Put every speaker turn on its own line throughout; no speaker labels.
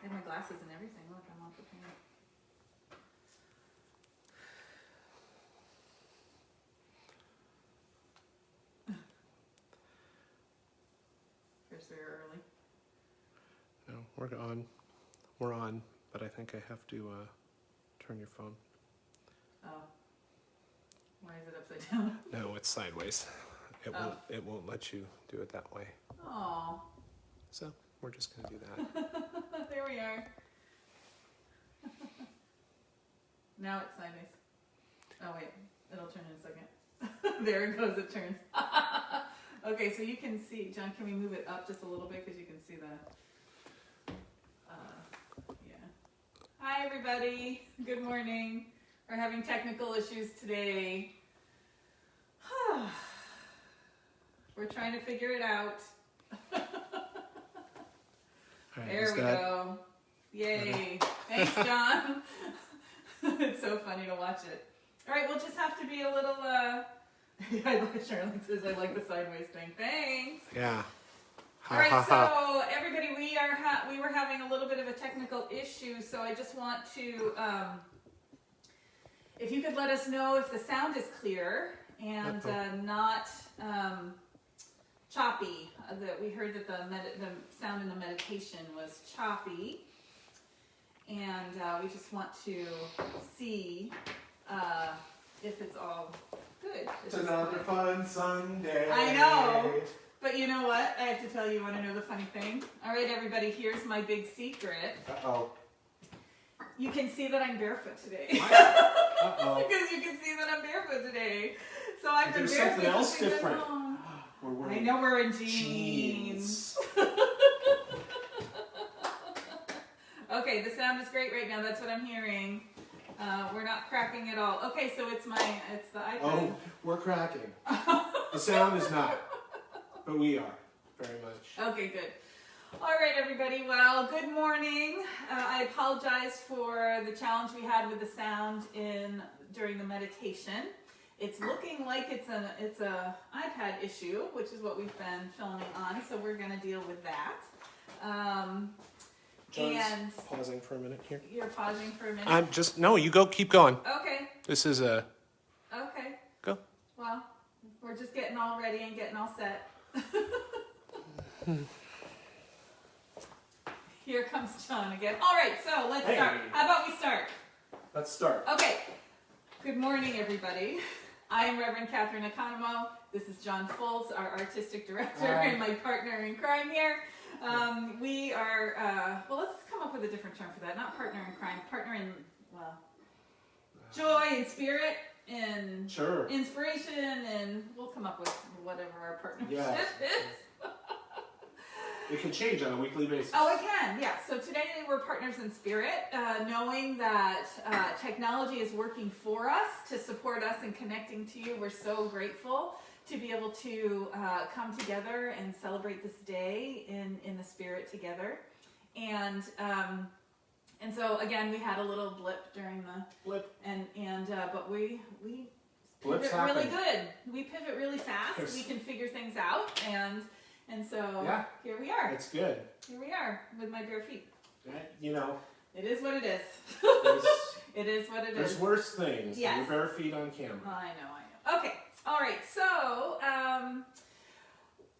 I have my glasses and everything. Look, I'm all prepared. First, very early.
No, we're on. We're on, but I think I have to turn your phone.
Oh. Why is it upside down?
No, it's sideways. It won't let you do it that way.
Oh.
So we're just gonna do that.
There we are. Now it's sideways. Oh wait, it'll turn in a second. There it goes, it turns. Okay, so you can see, John, can we move it up just a little bit because you can see the, yeah. Hi everybody, good morning. We're having technical issues today. We're trying to figure it out.
Right,
there we go. Yay. Thanks, John. It's so funny to watch it. All right, we'll just have to be a little, Charlotte says, I like the sideways thing. Thanks.
Yeah.
All right, so everybody, we were having a little bit of a technical issue, so I just want to, if you could let us know if the sound is clear and not choppy. That we heard that the sound in the meditation was choppy, and we just want to see if it's all good.
It's another fun Sunday.
I know, but you know what? I have to tell you, want to know the funny thing? All right, everybody, here's my big secret.
Uh-oh.
You can see that I'm barefoot today.
Uh-oh.
Because you can see that I'm barefoot today. So I've been
There's
barefoot
something else
since
different.
I'm home.
We're wearing
I know we're in jeans. Okay, the sound is great right now. That's what I'm hearing. We're not cracking at all. Okay, so it's the iPad.
Oh, we're cracking. The sound is not, but we are very much.
Okay, good. All right, everybody. Well, good morning. I apologize for the challenge we had with the sound during the meditation. It's looking like it's a iPad issue, which is what we've been filming on. So we're going to deal with that.
John's pausing for a minute here.
You're pausing for a minute.
No, you go. Keep going.
Okay.
This is a.
Okay.
Go.
Well, we're just getting all ready and getting all set. Here comes John again. All right, so let's start. How about we start?
Let's start.
Okay. Good morning, everybody. I am Rev Katherine Economou. This is John Foltz, our artistic director and my partner in crime here. We are, well, let's come up with a different term for that. Not partner in crime, partner in, well, joy and spirit and inspiration, and we'll come up with whatever our partnership is.
It can change on a weekly basis.
Oh, it can, yeah. So today we're partners in spirit, knowing that technology is working for us to support us in connecting to you. We're so grateful to be able to come together and celebrate this day in the spirit together. And so again, we had a little blip during the but we pivot really good. We pivot really fast. We can figure things out, and so here we are.
It's good.
Here we are with my bare feet.
You know.
It is what it is. It is what it is.
There's worse things than your bare feet on camera.
I know. Okay. All right. So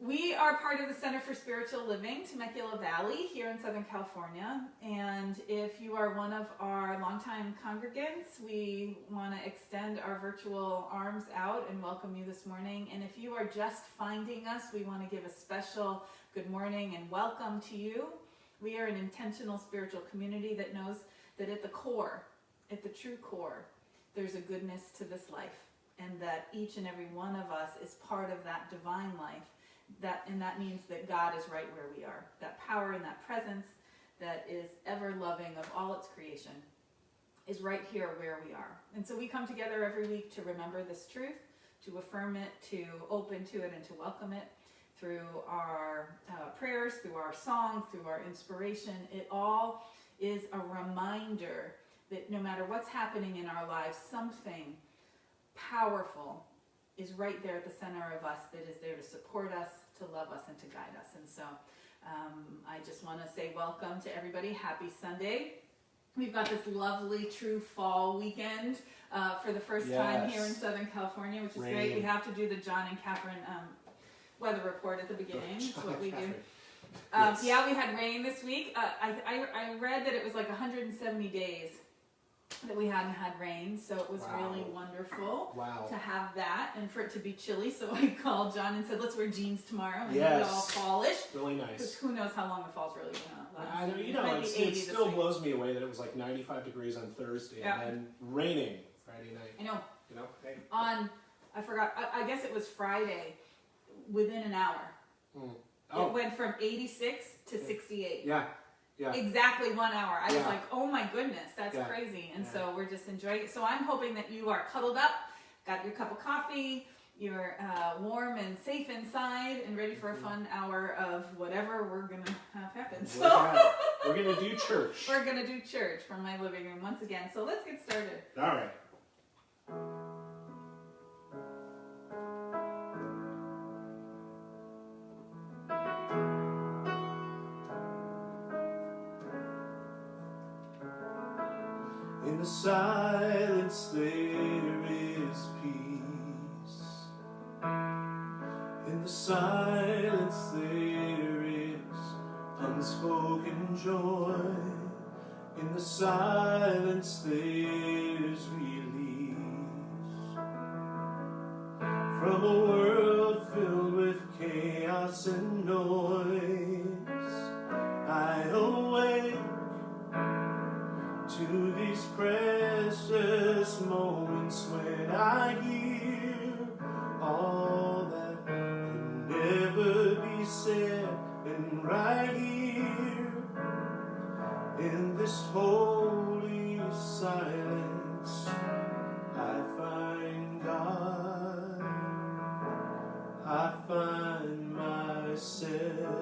we are part of the Center for Spiritual Living, Temecula Valley, here in Southern California. And if you are one of our longtime congregants, we want to extend our virtual arms out and welcome you this morning. And if you are just finding us, we want to give a special good morning and welcome to you. We are an intentional spiritual community that knows that at the core, at the true core, there's a goodness to this life, and that each and every one of us is part of that divine life. And that means that God is right where we are. That power and that presence that is ever loving of all its creation is right here where we are. And so we come together every week to remember this truth, to affirm it, to open to it, and to welcome it through our prayers, through our song, through our inspiration. It all is a reminder that no matter what's happening in our lives, something powerful is right there at the center of us that is there to support us, to love us, and to guide us. And so I just want to say welcome to everybody. Happy Sunday. We've got this lovely true fall weekend for the first time here in Southern California, which is great. We have to do the John and Catherine weather report at the beginning. That's what we do. Yeah, we had rain this week. I read that it was like 170 days that we hadn't had rain, so it was really wonderful to have that and for it to be chilly. So I called John and said, let's wear jeans tomorrow and be all fallish.
Really nice.
Because who knows how long the fall's really going to last.
It still blows me away that it was like 95 degrees on Thursday and then raining Friday night.
I know.
Hey.
I forgot, I guess it was Friday, within an hour. It went from 86 to 68.
Yeah.
Exactly 1 hour. I was like, oh my goodness, that's crazy. And so we're just enjoying it. So I'm hoping that you are cuddled up, got your cup of coffee, you're warm and safe inside, and ready for a fun hour of whatever we're going to have happen. So
we're going to do church.
We're going to do church from my living room once again. So let's get started.
All right. In the silence there is peace. In the silence there is unspoken joy. In the silence there's release. From a world filled with chaos and noise, I awake to these precious moments when I hear all that can never be said, and right here in this holy silence I find God, I find myself.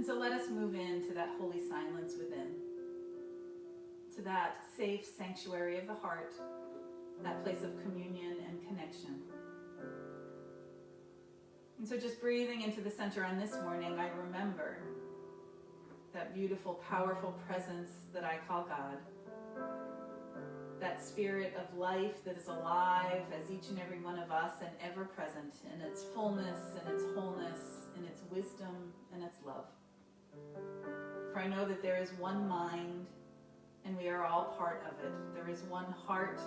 So let us move into that holy silence within, to that safe sanctuary of the heart, that place of communion and connection. And so just breathing into the center on this morning, I remember that beautiful, powerful presence that I call God, that spirit of life that is alive as each and every one of us and ever present in its fullness and its wholeness, in its wisdom and its love. For I know that there is one mind and we are all part of it. There is one heart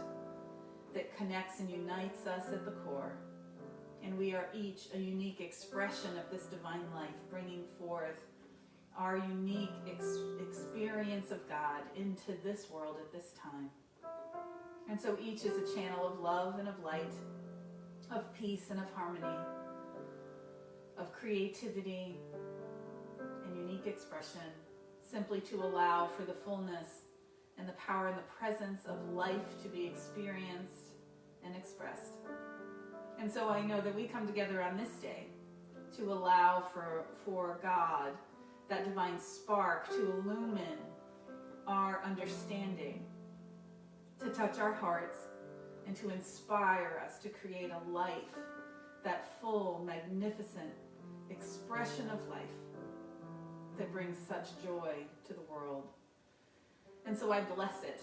that connects and unites us at the core. And we are each a unique expression of this divine life, bringing forth our unique experience of God into this world at this time. And so each is a channel of love and of light, of peace and of harmony, of creativity and unique expression, simply to allow for the fullness and the power and the presence of life to be experienced and expressed. And so I know that we come together on this day to allow for God, that divine spark, to illumine our understanding, to touch our hearts, and to inspire us to create a life, that full, magnificent expression of life that brings such joy to the world. And so I bless it,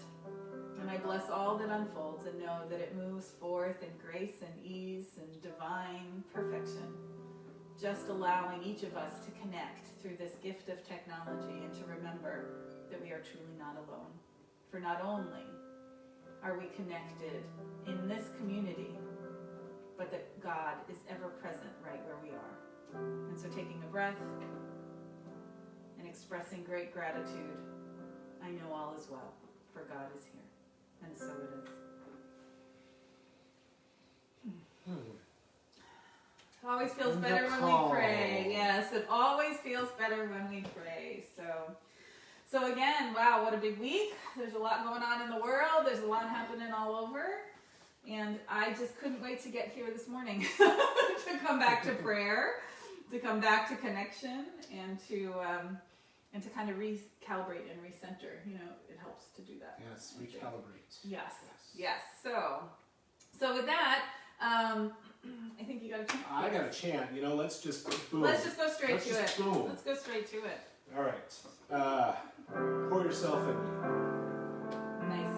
and I bless all that unfolds, and know that it moves forth in grace and ease and divine perfection, just allowing each of us to connect through this gift of technology and to remember that we are truly not alone. For not only are we connected in this community, but that God is ever present right where we are. And so taking a breath and expressing great gratitude, I know all is well, for God is here. And so it is. It always feels better when we pray. Yes, it always feels better when we pray. So again, wow, what a big week. There's a lot going on in the world. There's a lot happening all over. And I just couldn't wait to get here this morning to come back to prayer, to come back to connection, and to kind of recalibrate and recenter. You know, it helps to do that.
Yes, recalibrate.
Yes. So with that, I think you got a chant.
I got a chant. You know, let's just boom.
Let's just go straight to it.
Boom.
Let's go straight to it.
All right. Pour yourself in me.
Nice.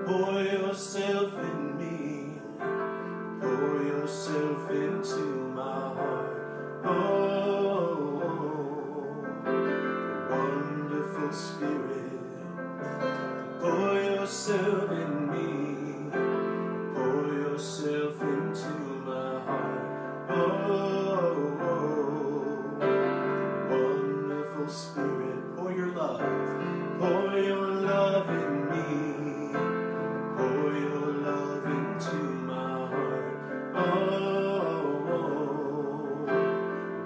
Pour yourself in me. Pour yourself into my heart. Oh, wonderful Spirit. Pour yourself in me. Pour yourself into my heart. Oh, wonderful Spirit. Pour your love. Pour your love in me. Pour your love into my heart. Oh,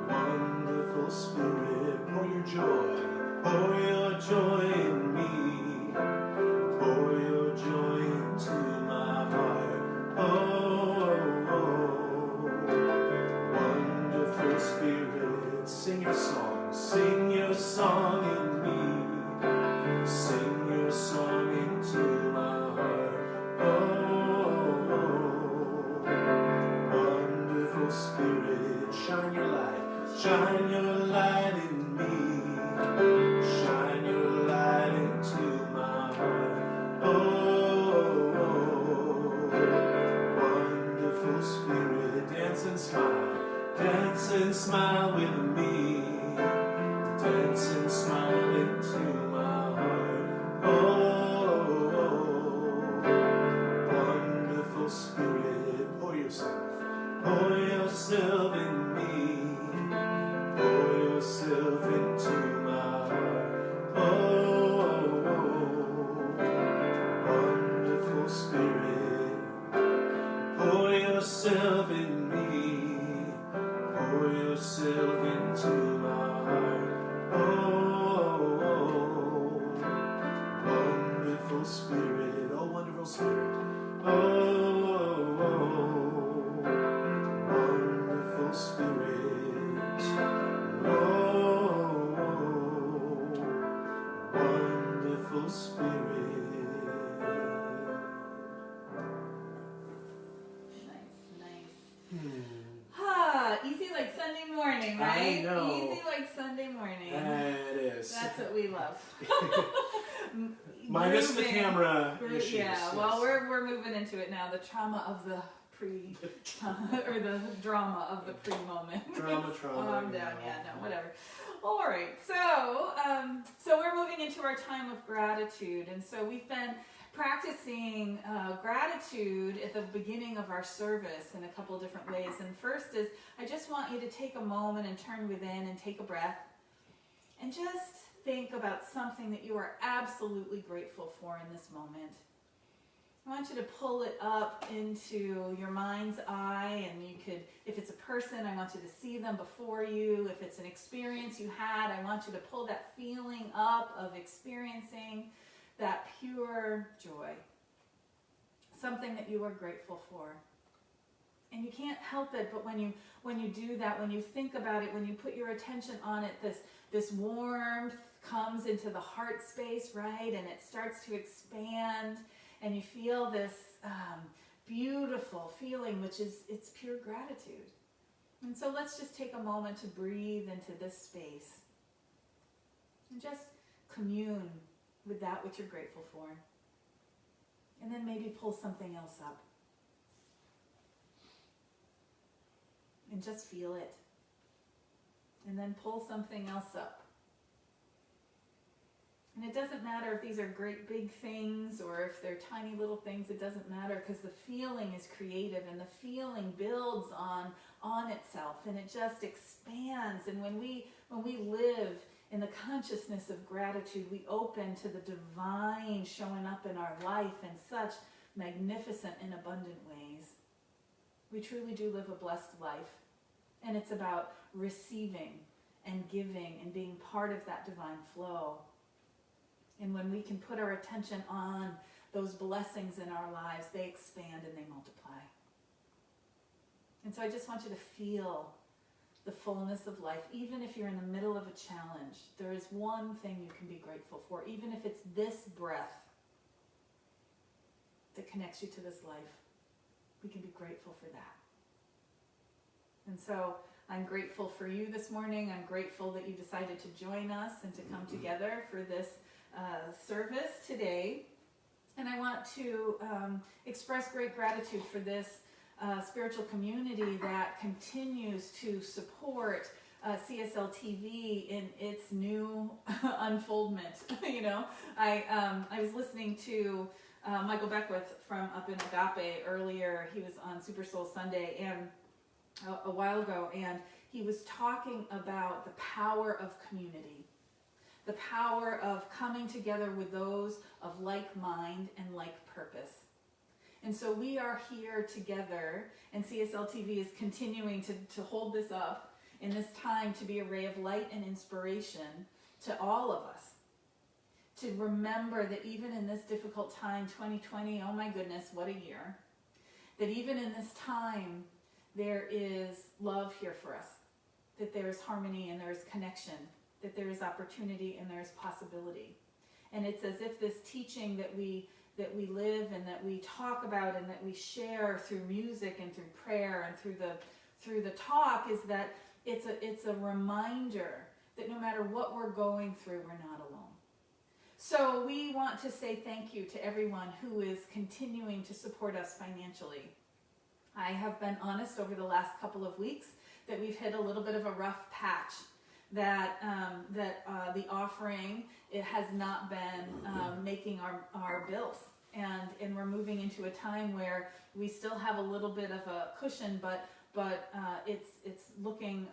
wonderful Spirit. Pour your joy. Pour your joy in me. Pour your joy into my heart. Oh, wonderful Spirit. Sing your song. Sing your song in me. Sing your song into my heart. Oh, wonderful Spirit. Shine your light. Shine your light in me. Shine your light into my heart. Oh, wonderful Spirit. Dance and smile. Dance and smile with me. Dance and smile into my heart. Oh, wonderful Spirit. Pour yourself in me. Pour yourself into my heart. Oh, wonderful Spirit. Pour yourself in me. Pour yourself into my heart. Oh, wonderful Spirit. Oh, wonderful Spirit. Oh, wonderful Spirit. Oh, wonderful Spirit.
Nice. Easy like Sunday morning, right?
I know.
Easy like Sunday morning.
That is.
That's what we love.
Minus the
Grooving.
camera issues.
Yeah,
yes.
well, we're moving into it now. The trauma of the pre, or the drama of the pre-moment.
Trauma.
I'm down. Yeah, no, whatever. All right. So we're moving into our time of gratitude, and so we've been practicing gratitude at the beginning of our service in a couple of different ways. And first is, I just want you to take a moment and turn within and take a breath and just think about something that you are absolutely grateful for in this moment. I want you to pull it up into your mind's eye, and you could, if it's a person, I want you to see them before you. If it's an experience you had, I want you to pull that feeling up of experiencing that pure joy, something that you are grateful for. And you can't help it, but when you do that, when you think about it, when you put your attention on it, this warmth comes into the heart space, right? And it starts to expand, and you feel this beautiful feeling, which is, it's pure gratitude. And so let's just take a moment to breathe into this space and just commune with that which you're grateful for. And then maybe pull something else up. And just feel it. And then pull something else up. And it doesn't matter if these are great big things or if they're tiny little things. It doesn't matter, because the feeling is creative, and the feeling builds on itself, and it just expands. And when we live in the consciousness of gratitude, we open to the divine showing up in our life in such magnificent and abundant ways. We truly do live a blessed life, And it's about receiving and giving and being part of that divine flow. And when we can put our attention on those blessings in our lives, they expand and they multiply. And so I just want you to feel the fullness of life. Even if you're in the middle of a challenge, there is one thing you can be grateful for, even if it's this breath that connects you to this life. We can be grateful for that. And so I'm grateful for you this morning. I'm grateful that you decided to join us and to come together for this service today. And I want to express great gratitude for this spiritual community that continues to support CSL TV in its new unfoldment. You know, I was listening to Michael Beckwith from up in Agape earlier. He was on Super Soul Sunday and a while ago, and he was talking about the power of community, the power of coming together with those of like mind and like purpose. And so we are here together, and CSL TV is continuing to hold this up in this time to be a ray of light and inspiration to all of us. To remember that even in this difficult time, 2020, oh my goodness, what a year, that even in this time, there is love here for us, that there is harmony and there is connection, that there is opportunity and there is possibility. And it's as if this teaching that we live and that we talk about and that we share through music and through prayer and through the talk is that it's a reminder that no matter what we're going through, we're not alone. So we want to say thank you to everyone who is continuing to support us financially. I have been honest over the last couple of weeks that we've hit a little bit of a rough patch, that the offering, it has not been making our bills. And we're moving into a time where we still have a little bit of a cushion, but it's looking,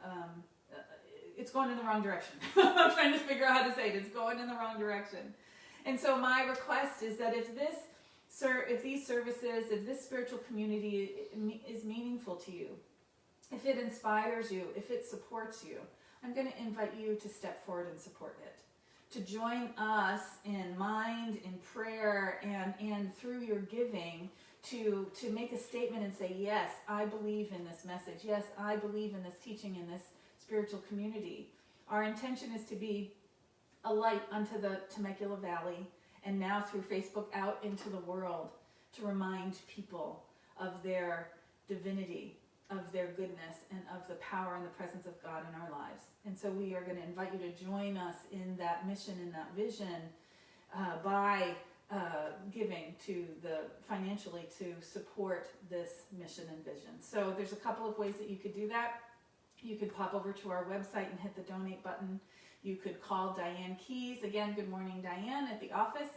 it's going in the wrong direction. I'm trying to figure out how to say it. It's going in the wrong direction. And so my request is that if these services, if this spiritual community is meaningful to you, if it inspires you, if it supports you, I'm going to invite you to step forward and support it. To join us in mind, in prayer, and through your giving to make a statement and say, yes, I believe in this message. Yes, I believe in this teaching in this spiritual community. Our intention is to be a light unto the Temecula Valley, and now through Facebook out into the world, to remind people of their divinity, of their goodness, and of the power and the presence of God in our lives. And so we are going to invite you to join us in that mission, in that vision, by giving financially to support this mission and vision. So there's a couple of ways that you could do that. You could pop over to our website and hit the donate button. You could call Diane Keys. Again, good morning, Diane, at the office,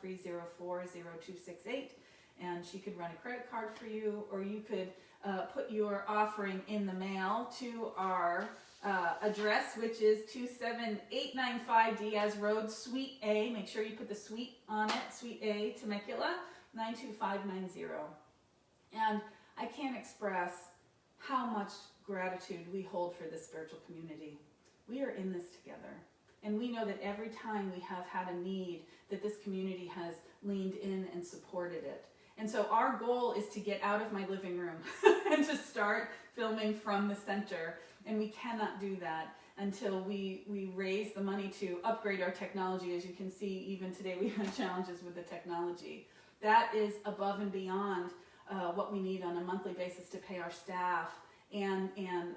951-304-0268. And she could run a credit card for you, or you could put your offering in the mail to our address, which is 27895 Diaz Road, Suite A. Make sure you put the suite on it, Suite A, Temecula, 92590. And I can't express how much gratitude we hold for this spiritual community. We are in this together. And we know that every time we have had a need, that this community has leaned in and supported it. And so our goal is to get out of my living room and to start filming from the center. And we cannot do that until we raise the money to upgrade our technology. As you can see, even today we have challenges with the technology. That is above and beyond what we need on a monthly basis to pay our staff and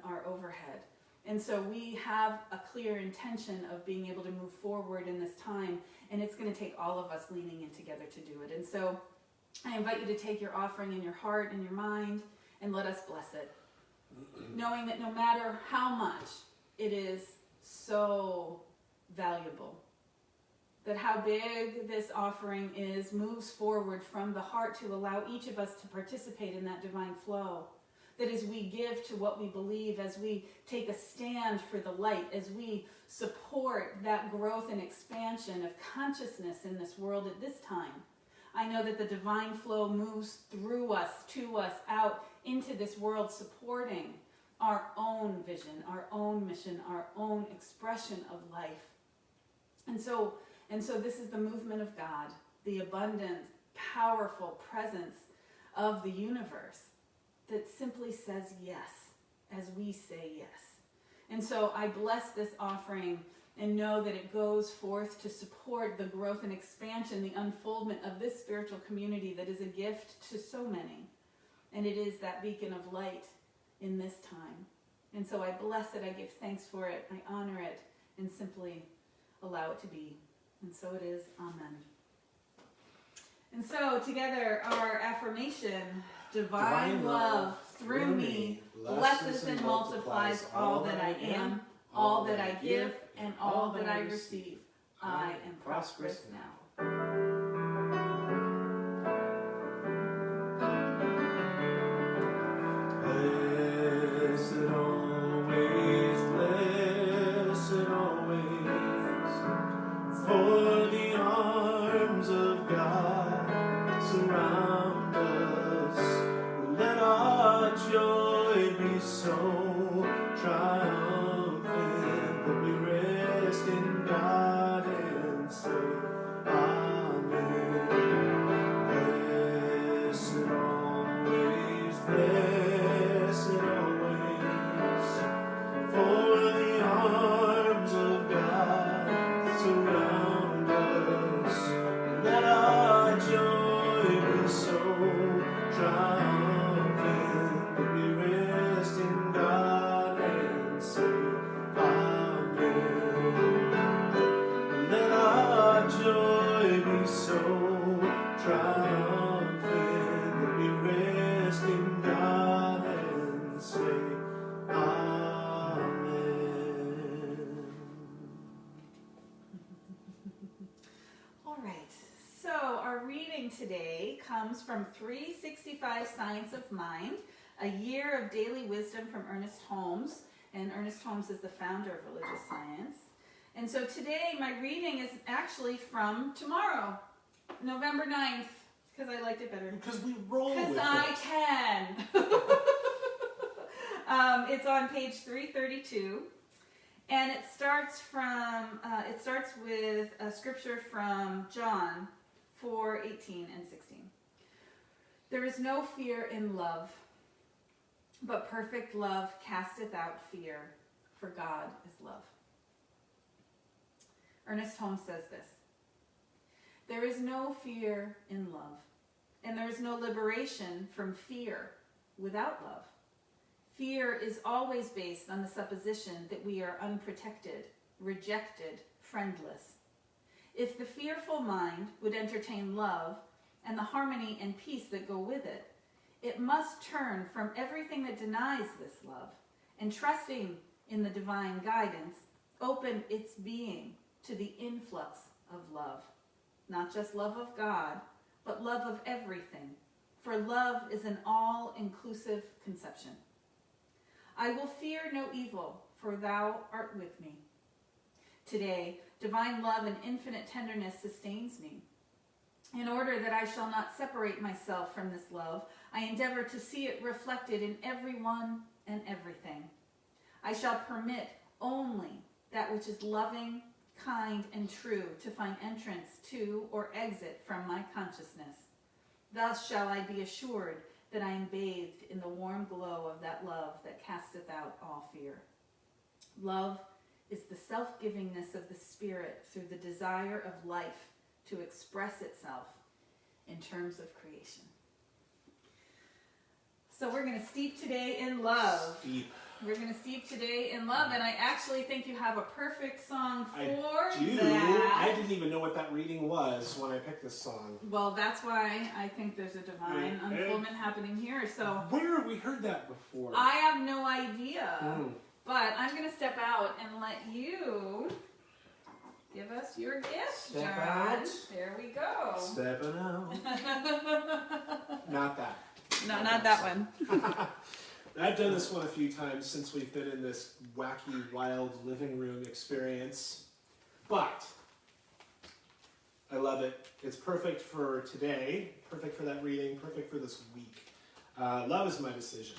our overhead. And so we have a clear intention of being able to move forward in this time, and it's going to take all of us leaning in together to do it. And so I invite you to take your offering in your heart and your mind and let us bless it, knowing that no matter how much it is so valuable, that how big this offering is moves forward from the heart to allow each of us to participate in that divine flow. That as we give to what we believe, as we take a stand for the light, as we support that growth and expansion of consciousness in this world at this time, I know that the divine flow moves through us, to us, out into this world, supporting our own vision, our own mission, our own expression of life. And so this is the movement of God, the abundant, powerful presence of the universe that simply says yes as we say yes. And so I bless this offering and know that it goes forth to support the growth and expansion, the unfoldment of this spiritual community that is a gift to so many. And it is that beacon of light in this time. And so I bless it, I give thanks for it, I honor it, and simply allow it to be. And so it is. Amen. And so together our affirmation, divine love through me blesses and multiplies all that I am, all that I give, and all that I receive. I am prosperous now.
Blessed always, for the arms of God surround us. Let our joy be so triumphant that we rest in God and say, Amen. Blessed always, for the arms of God surround us. Let our joy be so triumphant that we rest in God and say, Amen. Let our joy be so triumphant that we rest in God and say, Amen.
All right, so our reading today comes from 365 Science of Mind, a year of daily wisdom from Ernest Holmes. And Ernest Holmes is the founder of religious science. And so today my reading is actually from tomorrow, November 9th, because I liked it better.
Because we roll with it.
Because I can. It's on page 332, and it starts with a scripture from John 4:18 and 16. There is no fear in love, but perfect love casteth out fear, for God is love. Ernest Holmes says this: there is no fear in love, and there is no liberation from fear without love. Fear is always based on the supposition that we are unprotected, rejected, friendless. If the fearful mind would entertain love and the harmony and peace that go with it, it must turn from everything that denies this love and, trusting in the divine guidance, open its being to the influx of love. Not just love of God, but love of everything, for love is an all-inclusive conception. I will fear no evil, for thou art with me. Today, divine love and infinite tenderness sustains me. In order that I shall not separate myself from this love, I endeavor to see it reflected in everyone and everything. I shall permit only that which is loving, kind, and true to find entrance to or exit from my consciousness. Thus shall I be assured that I am bathed in the warm glow of that love that casteth out all fear. Love is the self-givingness of the Spirit through the desire of life to express itself in terms of creation. So we're going to steep today in love. We're going to steep today in love, and I actually think you have a perfect song for that.
I didn't even know what that reading was when I picked this song.
Well, that's why I think there's a divine unfoldment happening here. So
where have we heard that before?
I have no idea, but I'm going to step out and let you give us your gift,
Step
John.
out.
There we go.
Stepping out.
Not that.
No, not that one.
I've done this one a few times since we've been in this wacky, wild living room experience, but I love it. It's perfect for today, perfect for that reading, perfect for this week. Love is my decision.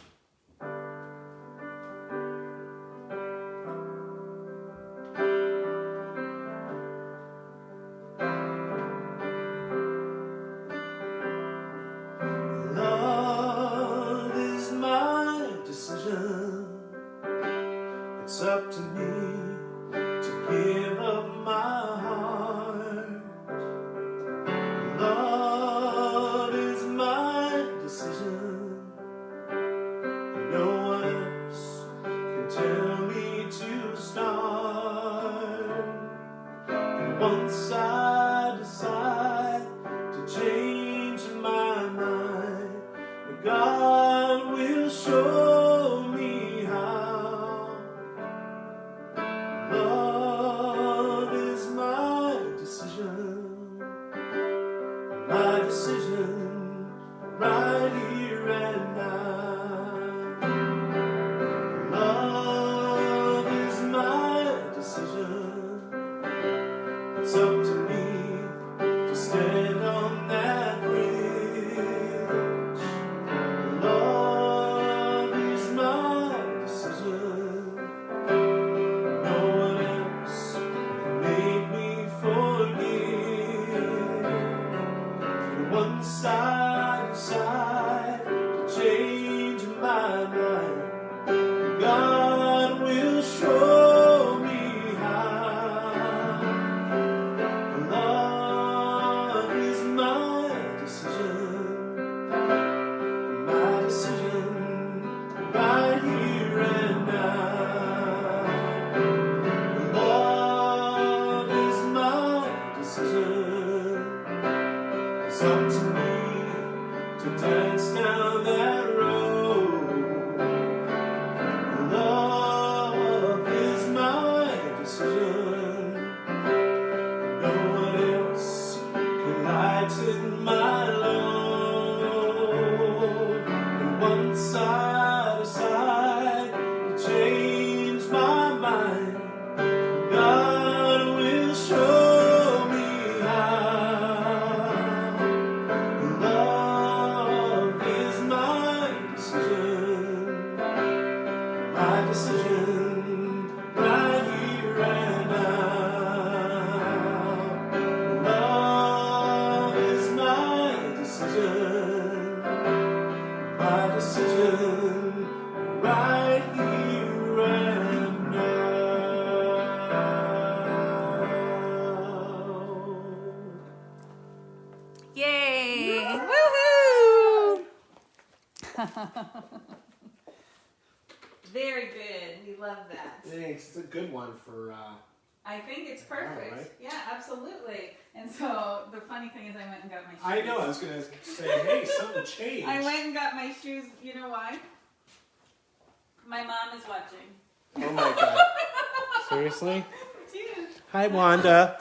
Once I decide to change my mind, God will show me how. Love is my decision right here and now. Love is my decision. It's up to me to stand on that bridge. Love is my decision. No one else can make me forgive. And once I decide to change my mind, God will show me how. Love is my decision right here and now. Love is my decision. It's up to me to dance down that road. Love is my decision. No one else can lighten my load. And once I decide to change my mind, God will show me how. Love is my decision right here and now. Love is my decision right here and now.
Yay! Woohoo! Very good. We love that.
Thanks. It's a good one for.
I think it's perfect.
Right?
Yeah, absolutely. And so the funny thing is, I went and got my shoes.
I know. I was gonna say, hey, something changed.
I went and got my shoes. You know why? My mom is watching.
Oh my God! Seriously?
Cheers.
Hi, Wanda.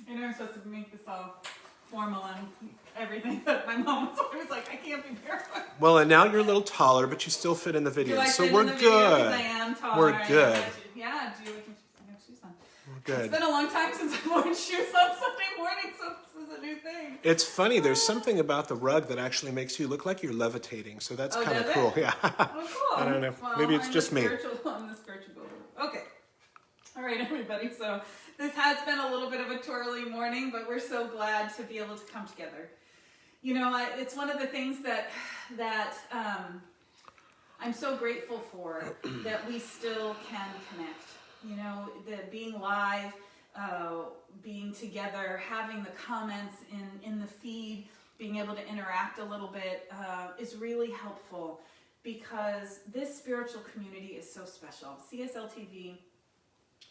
You know, I'm supposed to make this all formal and everything, but my mom was always like, I can't be barefoot.
Well, and now you're a little taller, but you still fit in the video,
Do I
so
fit
we're
in the video? 'Cause I
good.
am taller.
We're good.
Yeah, do you like my shoes? I have shoes on.
We're
It's
good.
been a long time since I've worn shoes on Sunday morning, so this is a new thing.
It's funny. There's something about the rug that actually makes you look like you're levitating. So that's
Oh,
kind of
does it?
cool. Yeah.
Oh, cool.
I don't know.
Well,
Maybe it's
I'm
just
the
me.
I'm the spiritual builder. Okay. All right, everybody. So this has been a little bit of a twirly morning, but we're so glad to be able to come together. You know, it's one of the things that I'm so grateful for, that we still can connect. You know, the being live, being together, having the comments in the feed, being able to interact a little bit is really helpful, because this spiritual community is so special. CSL TV,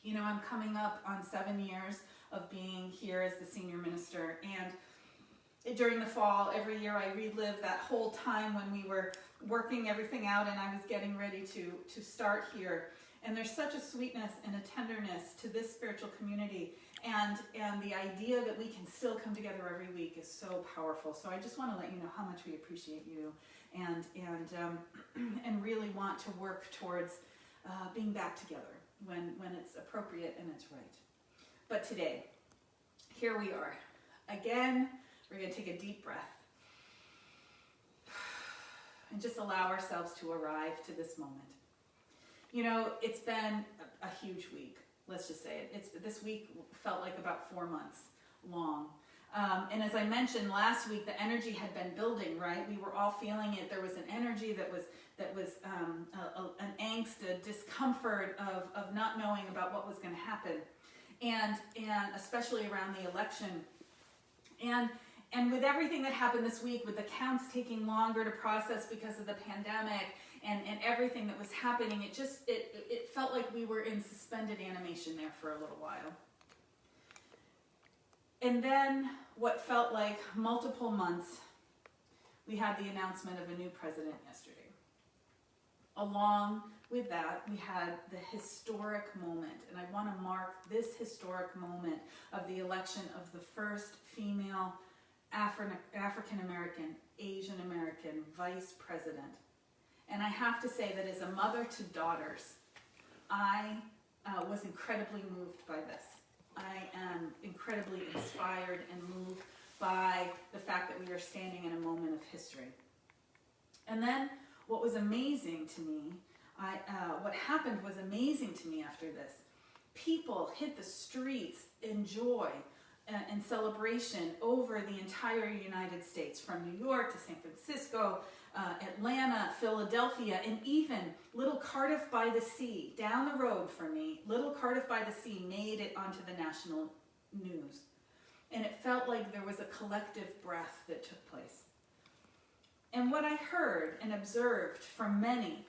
you know, I'm coming up on 7 years of being here as the senior minister, and during the fall, every year I relive that whole time when we were working everything out and I was getting ready to start here. And there's such a sweetness and a tenderness to this spiritual community, and the idea that we can still come together every week is so powerful. So I just want to let you know how much we appreciate you, and really want to work towards being back together when it's appropriate and it's right. But today, here we are again. We're going to take a deep breath and just allow ourselves to arrive to this moment. You know, it's been a huge week. Let's just say it. This week felt like about 4 months long. And as I mentioned last week, the energy had been building, right? We were all feeling it. There was an energy that was an angst, a discomfort of not knowing about what was going to happen, and especially around the election. And with everything that happened this week, with the counts taking longer to process because of the pandemic, and everything that was happening, it felt like we were in suspended animation there for a little while. And then what felt like multiple months, we had the announcement of a new president yesterday. Along with that, we had the historic moment, and I want to mark this historic moment of the election of the first female African American, Asian American vice president. And I have to say that as a mother to daughters, I was incredibly moved by this. I am incredibly inspired and moved by the fact that we are standing in a moment of history. And then what was amazing to me, what happened was amazing to me after this. People hit the streets in joy and celebration over the entire United States, from New York to San Francisco, Atlanta, Philadelphia, and even little Cardiff by the Sea, down the road from me, little Cardiff by the Sea made it onto the national news. And it felt like there was a collective breath that took place. And what I heard and observed from many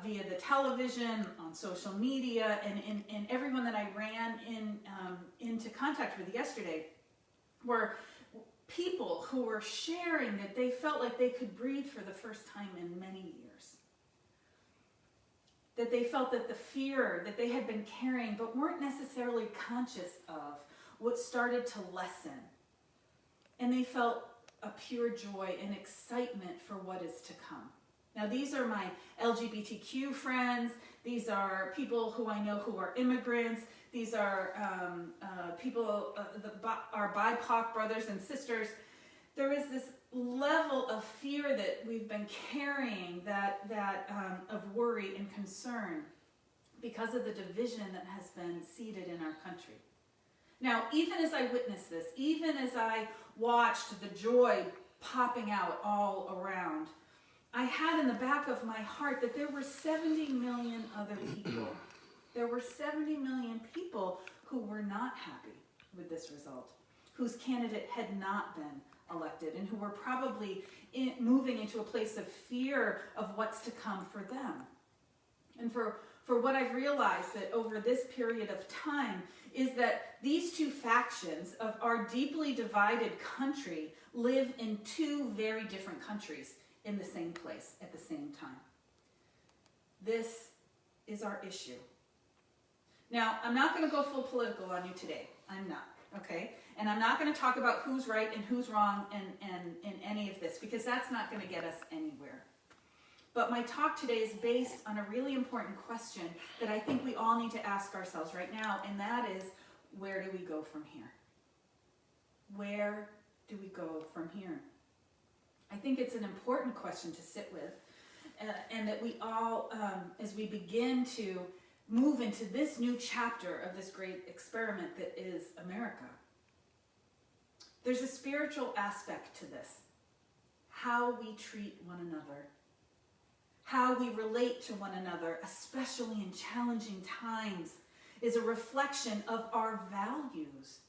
via the television, on social media, and everyone that I ran into contact with yesterday were people who were sharing that they felt like they could breathe for the first time in many years. That they felt that the fear that they had been carrying but weren't necessarily conscious of, what started to lessen. And they felt a pure joy and excitement for what is to come. Now, these are my LGBTQ friends. These are people who I know who are immigrants. These are people, our BIPOC brothers and sisters. There is this level of fear that we've been carrying, of worry and concern because of the division that has been seeded in our country. Now, even as I witnessed this, even as I watched the joy popping out all around, I had in the back of my heart that there were 70 million other people. There were 70 million people who were not happy with this result, whose candidate had not been elected, and who were probably moving into a place of fear of what's to come for them. And for what I've realized that over this period of time is that these two factions of our deeply divided country live in two very different countries in the same place at the same time. This is our issue. Now, I'm not going to go full political on you today. I'm not, okay? And I'm not going to talk about who's right and who's wrong in any of this, because that's not going to get us anywhere. But my talk today is based on a really important question that I think we all need to ask ourselves right now, and that is, where do we go from here? Where do we go from here? I think it's an important question to sit with, and that we all, as we begin to move into this new chapter of this great experiment that is America, there's a spiritual aspect to this. How we treat one another, how we relate to one another, especially in challenging times, is a reflection of our values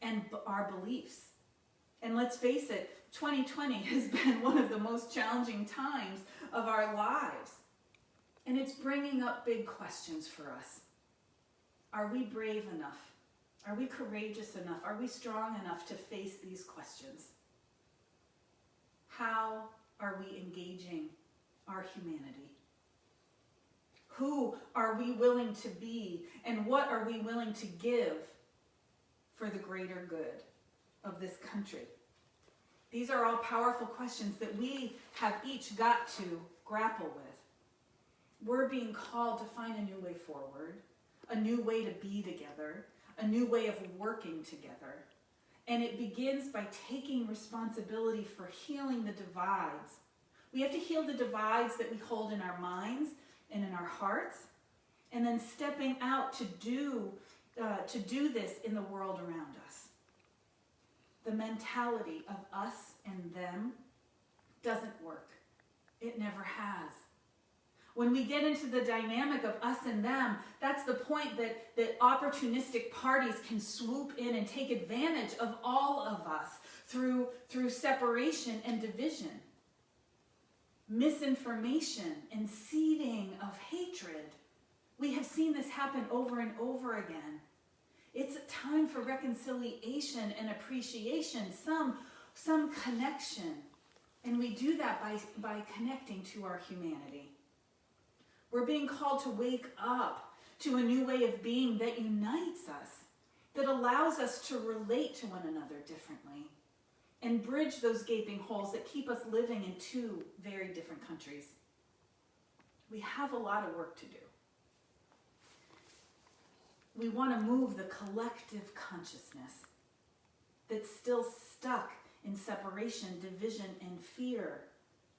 and our beliefs. And let's face it, 2020 has been one of the most challenging times of our lives. And it's bringing up big questions for us. Are we brave enough? Are we courageous enough? Are we strong enough to face these questions? How are we engaging our humanity? Who are we willing to be, and what are we willing to give for the greater good of this country? These are all powerful questions that we have each got to grapple with. We're being called to find a new way forward, a new way to be together, a new way of working together. And it begins by taking responsibility for healing the divides. We have to heal the divides that we hold in our minds and in our hearts, and then stepping out to do this in the world around us. The mentality of us and them doesn't work. It never has. When we get into the dynamic of us and them, that's the point that opportunistic parties can swoop in and take advantage of all of us through separation and division. misinformation and seeding of hatred. We have seen this happen over and over again. It's a time for reconciliation and appreciation, some connection. And we do that by connecting to our humanity. We're being called to wake up to a new way of being that unites us, that allows us to relate to one another differently, and bridge those gaping holes that keep us living in two very different countries. We have a lot of work to do. We want to move the collective consciousness that's still stuck in separation, division, and fear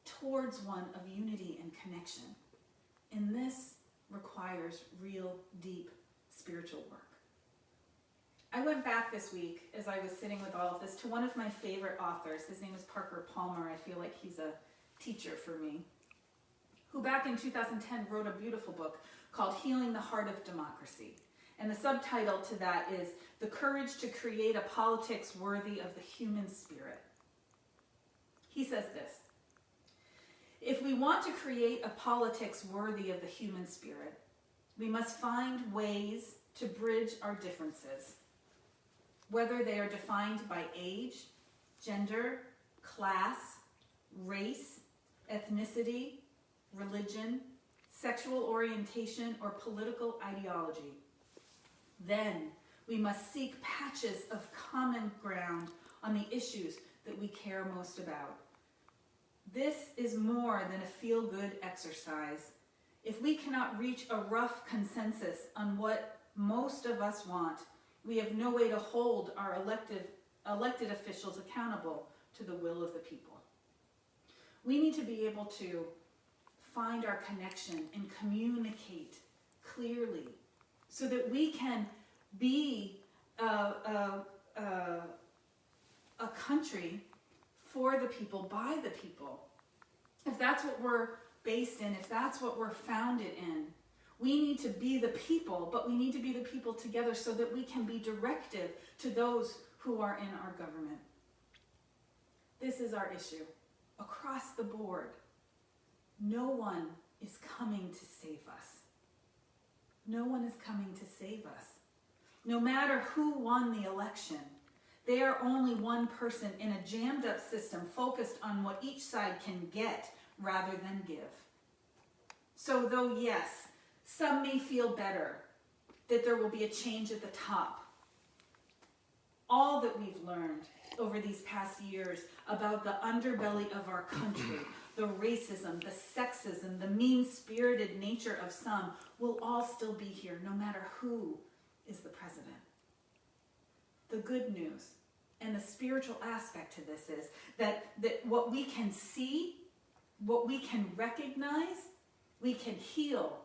towards one of unity and connection. And this requires real, deep spiritual work. I went back this week, as I was sitting with all of this, to one of my favorite authors. His name is Parker Palmer. I feel like he's a teacher for me, who back in 2010 wrote a beautiful book called Healing the Heart of Democracy. And the subtitle to that is The Courage to Create a Politics Worthy of the Human Spirit. He says this: if we want to create a politics worthy of the human spirit, we must find ways to bridge our differences, whether they are defined by age, gender, class, race, ethnicity, religion, sexual orientation, or political ideology. Then we must seek patches of common ground on the issues that we care most about. This is more than a feel-good exercise. If we cannot reach a rough consensus on what most of us want, we have no way to hold our elected officials accountable to the will of the people. We need to be able to find our connection and communicate clearly so that we can be a country for the people, by the people. If that's what we're based in, if that's what we're founded in, we need to be the people, but we need to be the people together so that we can be directive to those who are in our government. This is our issue. Across the board, no one is coming to save us. No one is coming to save us. No matter who won the election, they are only one person in a jammed up system focused on what each side can get rather than give. So though yes, some may feel better that there will be a change at the top, all that we've learned over these past years about the underbelly of our country, the racism, the sexism, the mean-spirited nature of some will all still be here no matter who is the president. The good news and the spiritual aspect to this is that what we can see, what we can recognize, we can heal.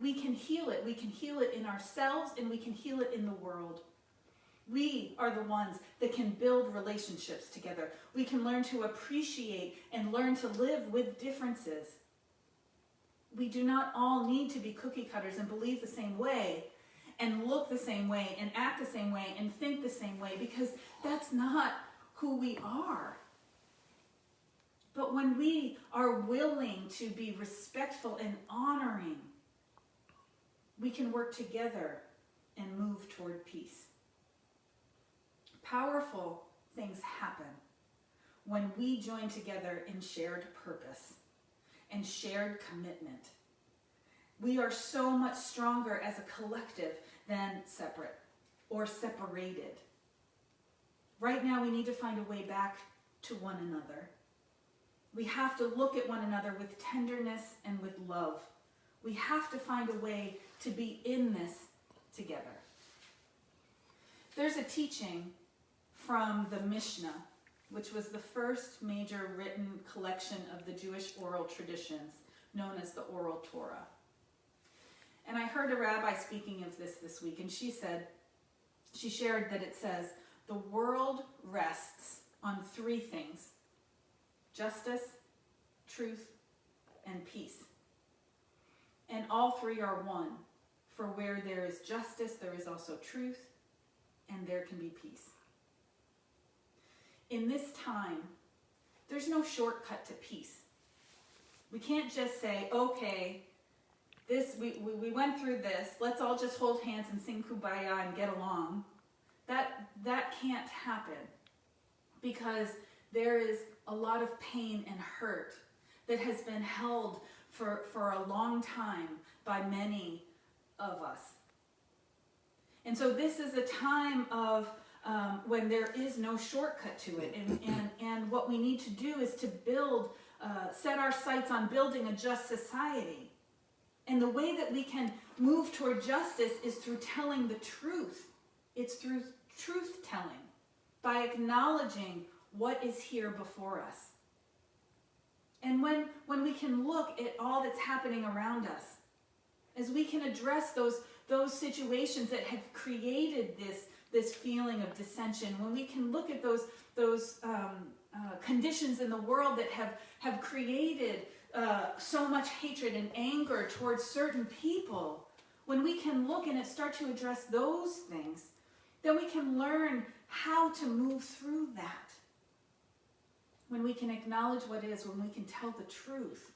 We can heal it. We can heal it in ourselves and we can heal it in the world. We are the ones that can build relationships together. We can learn to appreciate and learn to live with differences. We do not all need to be cookie cutters and believe the same way and look the same way and act the same way and think the same way, because that's not who we are. But when we are willing to be respectful and honoring, we can work together and move toward peace. Powerful things happen when we join together in shared purpose and shared commitment. We are so much stronger as a collective than separate or separated. Right now, we need to find a way back to one another. We have to look at one another with tenderness and with love. We have to find a way to be in this together. There's a teaching from the Mishnah, which was the first major written collection of the Jewish oral traditions, known as the Oral Torah. And I heard a rabbi speaking of this week, and she shared that it says, the world rests on three things: justice, truth, and peace. And all three are one. For where there is justice, there is also truth, and there can be peace. In this time, there's no shortcut to peace. We can't just say, okay, we went through this, let's all just hold hands and sing Kumbaya and get along. That can't happen, because there is a lot of pain and hurt that has been held for a long time by many of us. And so this is a time of when there is no shortcut to it. And what we need to do is to build, set our sights on building a just society. And the way that we can move toward justice is through telling the truth. It's through truth telling, by acknowledging what is here before us. And when we can look at all that's happening around us, as we can address those situations that have created this feeling of dissension, when we can look at those conditions in the world that have created so much hatred and anger towards certain people, when we can look and start to address those things, then we can learn how to move through that. When we can acknowledge what is, when we can tell the truth,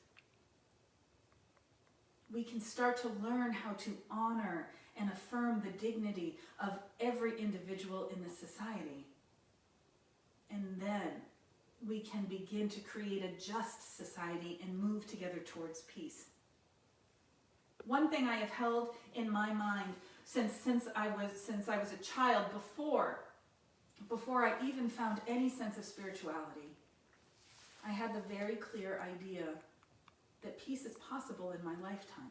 we can start to learn how to honor and affirm the dignity of every individual in the society. And then we can begin to create a just society and move together towards peace. One thing I have held in my mind since I was a child, before I even found any sense of spirituality, I had the very clear idea that peace is possible in my lifetime.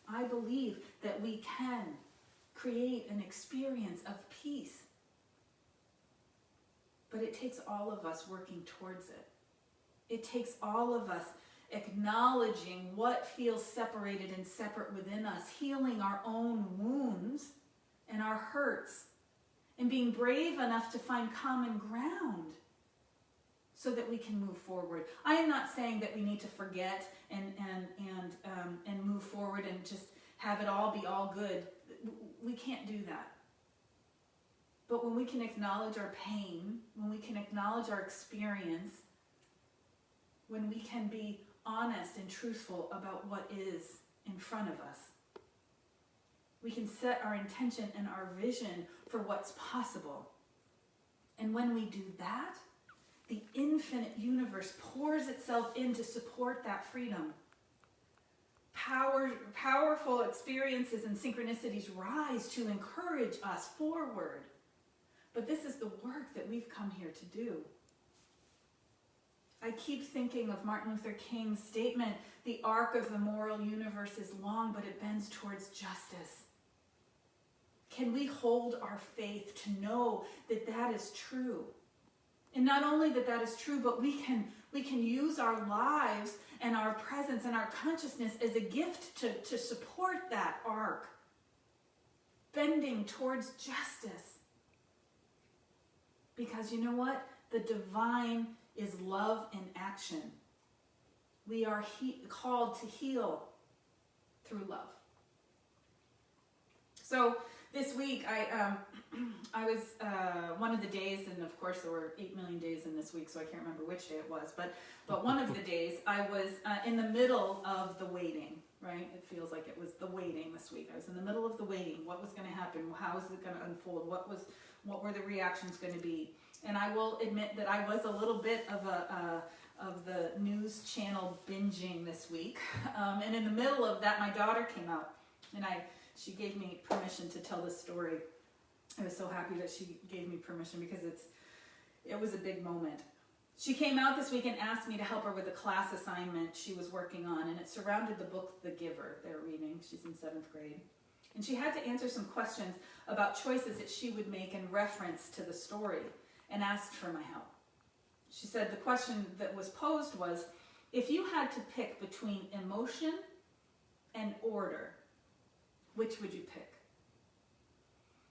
I believe that we can create an experience of peace. But it takes all of us working towards it. It takes all of us acknowledging what feels separated and separate within us, healing our own wounds and our hurts, and being brave enough to find common ground so that we can move forward. I am not saying that we need to forget and move forward and just have it all be all good. We can't do that. But when we can acknowledge our pain, when we can acknowledge our experience, when we can be honest and truthful about what is in front of us, we can set our intention and our vision for what's possible. And when we do that, the infinite universe pours itself in to support that freedom. Powerful experiences and synchronicities rise to encourage us forward. But this is the work that we've come here to do. I keep thinking of Martin Luther King's statement, the arc of the moral universe is long, but it bends towards justice. Can we hold our faith to know that that is true? And not only that that is true, but we can use our lives and our presence and our consciousness as a gift to support that arc, bending towards justice. Because you know what? The divine is love in action. We are called to heal through love. So this week, I was one of the days, and of course there were 8 million days in this week, so I can't remember which day it was, but one of the days I was in the middle of the waiting, right? It feels like it was the waiting this week. I was in the middle of the waiting. What was going to happen? How was it going to unfold? What were the reactions going to be? And I will admit that I was a little bit of the news channel binging this week. And in the middle of that, my daughter came out, and she gave me permission to tell this story. I was so happy that she gave me permission because it was a big moment. She came out this week and asked me to help her with a class assignment she was working on, and it surrounded the book The Giver they're reading. She's in 7th grade. And she had to answer some questions about choices that she would make in reference to the story, and asked for my help. She said the question that was posed was, if you had to pick between emotion and order, which would you pick?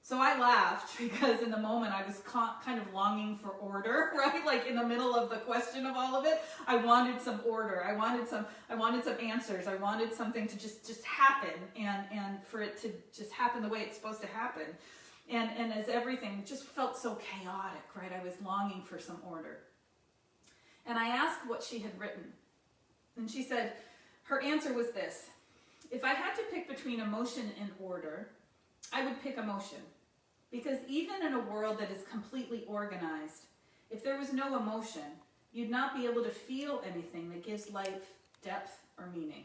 So I laughed because in the moment I was kind of longing for order, right? Like in the middle of the question of all of it, I wanted some order. I wanted some answers. I wanted something to just happen and for it to just happen the way it's supposed to happen. And as everything just felt so chaotic, right? I was longing for some order. And I asked what she had written. And she said, her answer was this: if I had to pick between emotion and order, I would pick emotion. Because even in a world that is completely organized, if there was no emotion, you'd not be able to feel anything that gives life depth or meaning.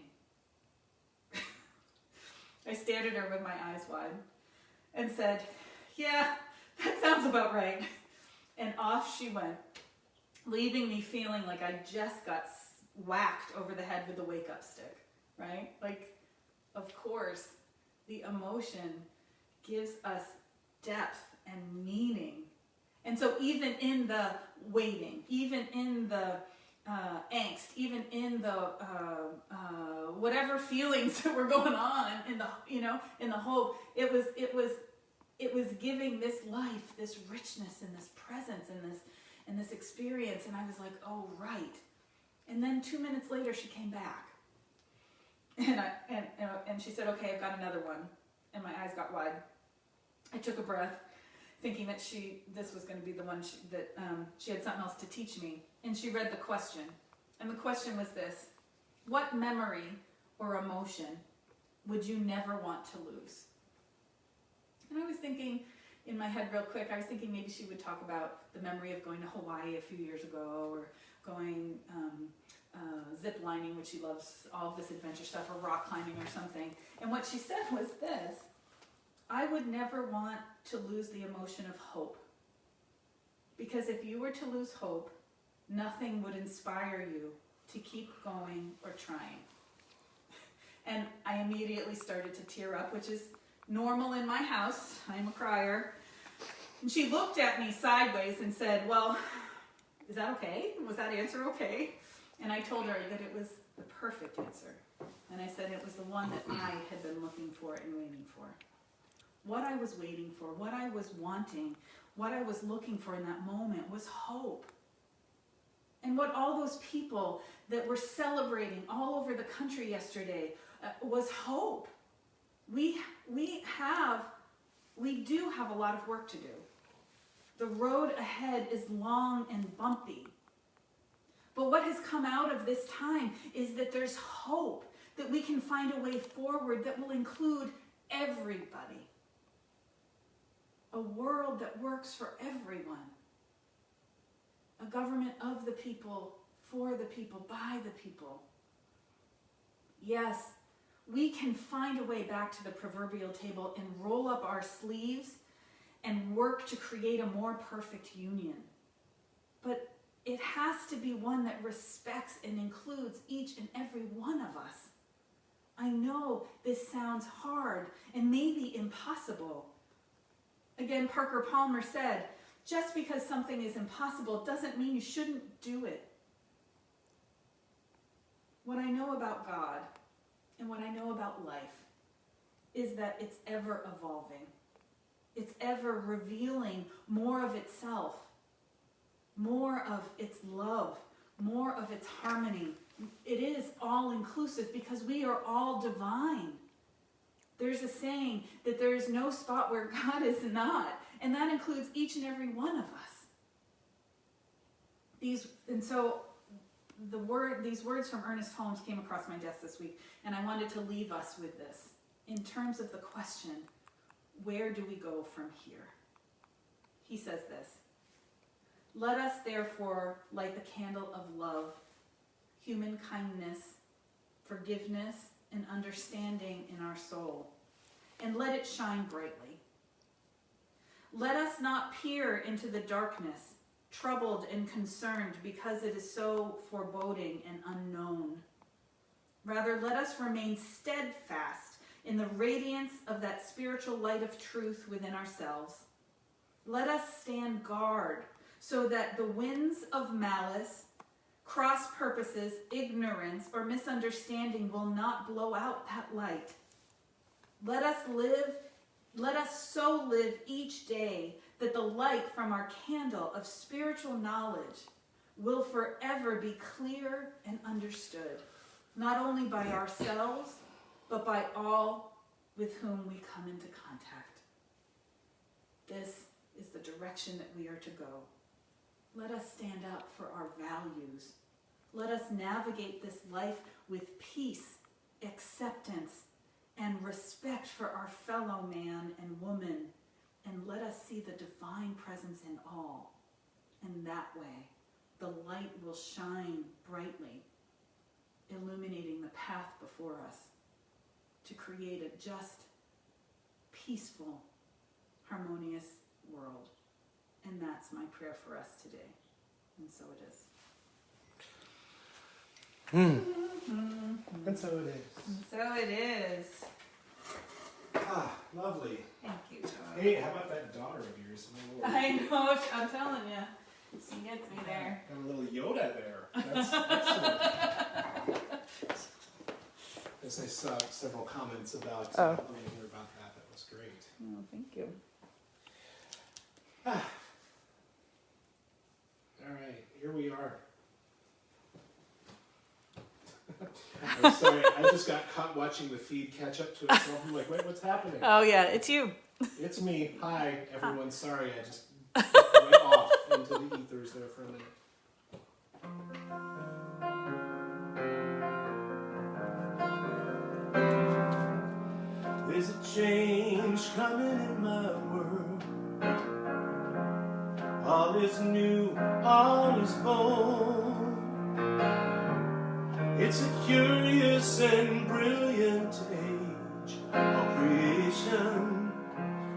I stared at her with my eyes wide and said, yeah, that sounds about right. And off she went, leaving me feeling like I just got whacked over the head with a wake-up stick, right? Like, of course, the emotion gives us depth and meaning. And so even in the waiting, even in the angst, even in the whatever feelings that were going on, in the in the hope, it was giving this life, this richness, and this presence, and this experience. And I was like, oh right. And then 2 minutes later, she came back, and she said, okay, I've got another one. And my eyes got wide. I took a breath, thinking that this was going to be the one that she had something else to teach me. And she read the question. And the question was this: what memory or emotion would you never want to lose? And I was thinking in my head real quick, I was thinking maybe she would talk about the memory of going to Hawaii a few years ago, or going zip lining, which she loves, all of this adventure stuff, or rock climbing or something. And what she said was this: I would never want to lose the emotion of hope. Because if you were to lose hope, nothing would inspire you to keep going or trying. And I immediately started to tear up, which is normal in my house. I'm a crier. And she looked at me sideways and said, well, is that okay? Was that answer okay? And I told her that it was the perfect answer. And I said it was the one that I had been looking for and waiting for. What I was waiting for, what I was wanting, what I was looking for in that moment was hope. And what all those people that were celebrating all over the country yesterday was hope. We do have a lot of work to do. The road ahead is long and bumpy. But what has come out of this time is that there's hope, that we can find a way forward that will include everybody. A world that works for everyone. A government of the people, for the people, by the people. Yes, we can find a way back to the proverbial table and roll up our sleeves and work to create a more perfect union. But it has to be one that respects and includes each and every one of us. I know this sounds hard and maybe impossible. Again, Parker Palmer said, just because something is impossible doesn't mean you shouldn't do it. What I know about God and what I know about life is that it's ever evolving. It's ever revealing more of itself, more of its love, more of its harmony. It is all inclusive because we are all divine. There's a saying that there is no spot where God is not, and that includes each and every one of us. These words from Ernest Holmes came across my desk this week, and I wanted to leave us with this. In terms of the question, where do we go from here? He says this: let us therefore light the candle of love, human kindness, forgiveness, and understanding in our soul, and let it shine brightly. Let us not peer into the darkness, troubled and concerned because it is so foreboding and unknown. Rather, let us remain steadfast in the radiance of that spiritual light of truth within ourselves. Let us stand guard so that the winds of malice, cross purposes, ignorance, or misunderstanding will not blow out that light. Let us so live each day that the light from our candle of spiritual knowledge will forever be clear and understood, not only by ourselves, but by all with whom we come into contact. This is the direction that we are to go. Let us stand up for our values. Let us navigate this life with peace, acceptance, and respect for our fellow man and woman, and let us see the divine presence in all. And that way, the light will shine brightly, illuminating the path before us to create a just, peaceful, harmonious world. And that's my prayer for us today. And so it is.
And so it is.
And so it is.
Ah, lovely.
Thank you, John.
Hey, how about that daughter of yours? Oh,
I know, I'm telling you. She gets me there.
got a little Yoda there. That's excellent. Yes, I saw several comments about let me hear about that. That was great.
Oh, thank you.
Ah. All right, here we are. I'm sorry, I just got caught watching the feed catch up to itself. I'm like, wait, what's happening?
Oh, yeah, it's you.
It's me. Hi, everyone. Sorry, I just went off into the ethers there for a minute.
There's a change coming in my world. All is new, all is bold. It's a curious and brilliant age. All creation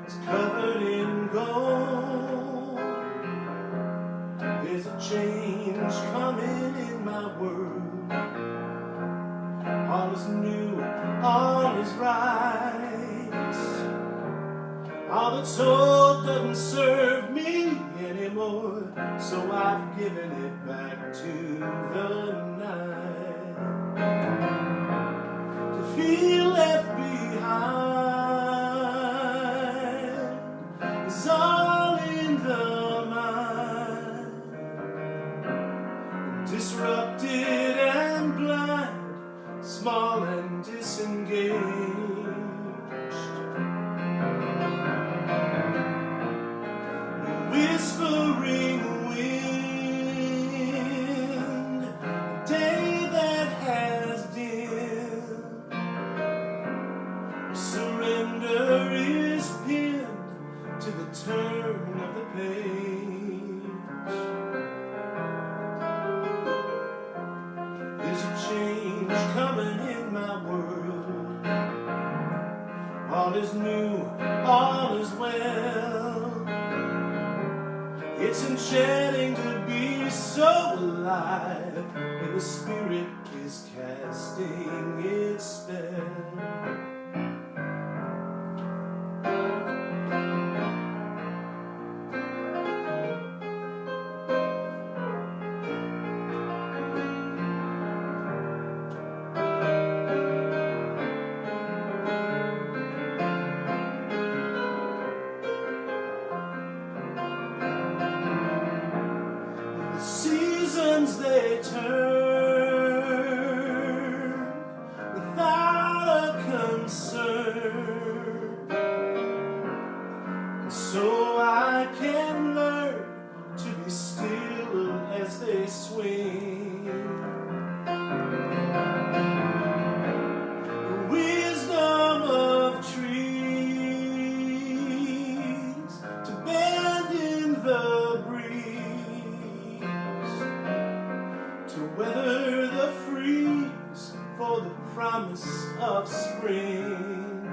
is covered in gold. There's a change coming in my world. All is new, all is right. All that's old doesn't serve me anymore, so I've given it back to the night. To feel left behind is all in the mind. Disrupted and blind, small and disengaged. Whispering wind, a day that has dimmed. Surrender is pinned to the turn of the page. There's a change coming in my world. All is new, all is well. It's enchanting to be so alive, and the spirit is casting its spell. They turn without a concern, and so I can learn to be still as they swing. The wisdom of trees to bend in the to weather the freeze for the promise of spring.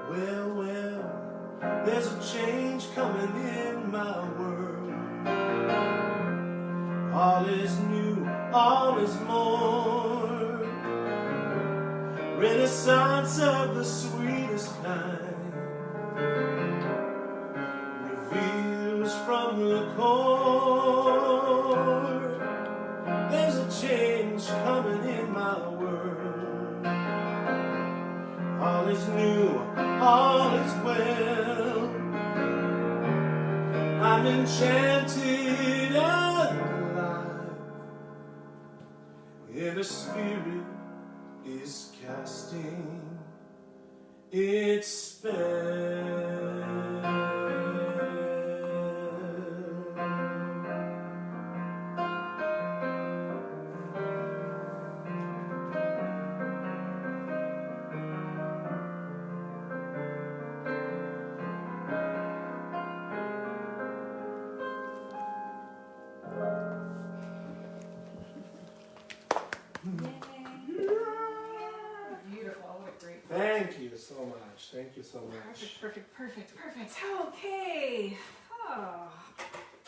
Well, well, there's a change coming in my world. All is new, all is more. Renaissance of the sweetest kind reveals from the core. There's a change coming in my world. All is new, all is well. I'm enchanted and alive, and the spirit is casting its spell.
so much. Thank you so much.
Perfect. Okay. Oh.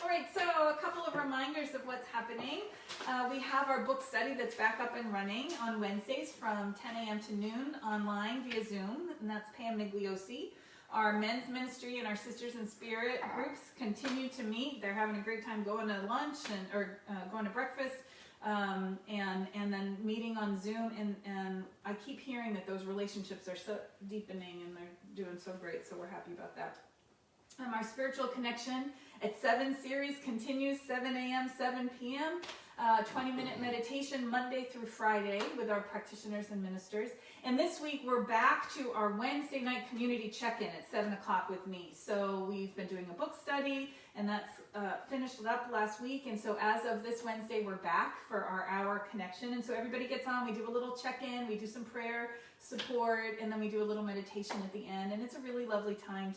All right, so a couple of reminders of what's happening. We have our book study that's back up and running on Wednesdays from 10 a.m. to noon online via Zoom, and that's Pam Migliosi. Our men's ministry and our Sisters in Spirit groups continue to meet. They're having a great time going to lunch or going to breakfast. And then meeting on Zoom, and I keep hearing that those relationships are so deepening and they're doing so great, so we're happy about that. Our Spiritual Connection at 7 series continues, 7 a.m., 7 p.m., 20-minute meditation Monday through Friday with our practitioners and ministers. And this week we're back to our Wednesday night community check-in at 7 o'clock with me. So we've been doing a book study, and that's finished up last week. And so as of this Wednesday, we're back for our hour connection. And so everybody gets on, we do a little check-in, we do some prayer support, and then we do a little meditation at the end. And it's a really lovely time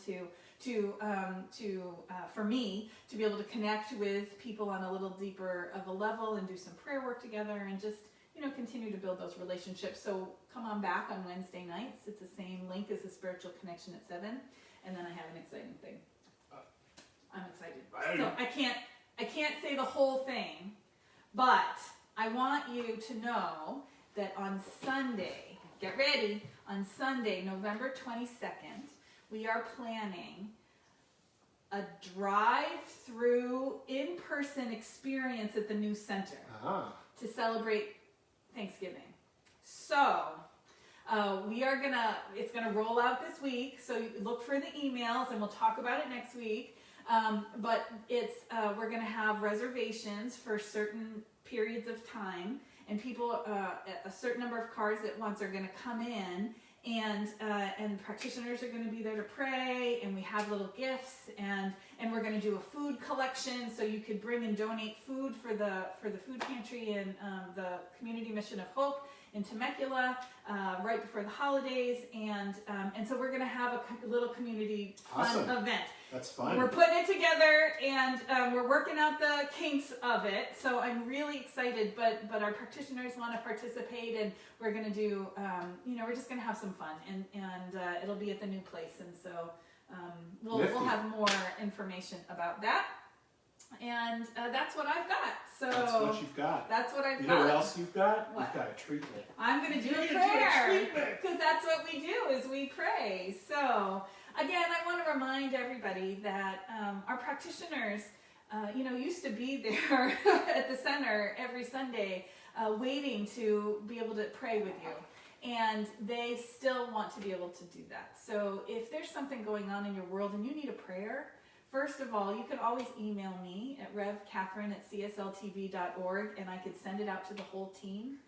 for me to be able to connect with people on a little deeper of a level and do some prayer work together and just, continue to build those relationships. So come on back on Wednesday nights. It's the same link as the Spiritual Connection at 7. And then I have an exciting thing. I'm excited. So I can't say the whole thing, but I want you to know that on Sunday, get ready, on Sunday, November 22nd, we are planning a drive-through in-person experience at the new center to celebrate Thanksgiving. So it's gonna roll out this week, so look for the emails and we'll talk about it next week. But we're gonna have reservations for certain periods of time, and people, a certain number of cars at once are gonna come in, and practitioners are going to be there to pray, and we have little gifts, and we're going to do a food collection, so you could bring and donate food for the food pantry and the Community Mission of Hope in Temecula right before the holidays, and so we're going to have a little community fun event.
That's fun.
We're putting it together, and we're working out the kinks of it. So I'm really excited. But our practitioners want to participate, and we're going to do. We're just going to have some fun, and it'll be at the new place. And so we'll have more information about that. And that's what I've got. So
that's what you've got.
That's what I've got.
You know what else you've got?
What?
You've got a treatment.
I'm going to do a prayer, because that's what we do, is we pray. So again, I want to remind everybody that our practitioners, used to be there at the center every Sunday, waiting to be able to pray with you. And they still want to be able to do that. So if there's something going on in your world and you need a prayer, first of all, you can always email me at revkatherine@csltv.org, and I could send it out to the whole team.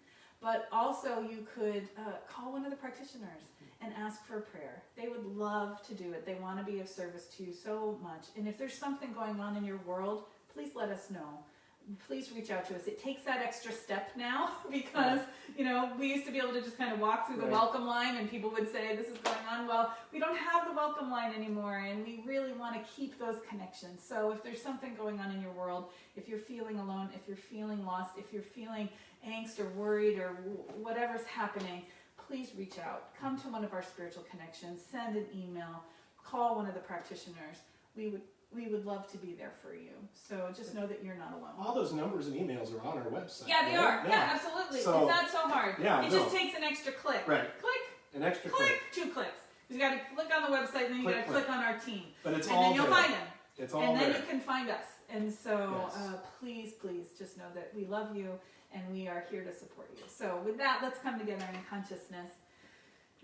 But also you could call one of the practitioners and ask for a prayer. They would love to do it. They want to be of service to you so much. And if there's something going on in your world, please let us know. Please reach out to us. It takes that extra step now, because, we used to be able to just kind of walk through the welcome line and people would say, this is going on. Well, we don't have the welcome line anymore, and we really want to keep those connections. So if there's something going on in your world, if you're feeling alone, if you're feeling lost, if you're feeling angst or worried or whatever's happening, please reach out. Come to one of our spiritual connections, send an email, call one of the practitioners. We would love to be there for you. So just know that you're not alone.
All those numbers and emails are on our website.
Yeah, they are. Yeah, absolutely.
So,
it's not so hard.
Yeah,
it just takes an extra click.
Right.
Click.
An extra
click. 2 clicks. You got to click on the website, and then you got to click on our team.
But it's
and
all
then you'll
there.
find them.
It's all
and then
there.
You can find us. And so
Yes.
please just know that we love you, and we are here to support you. So with that, let's come together in consciousness.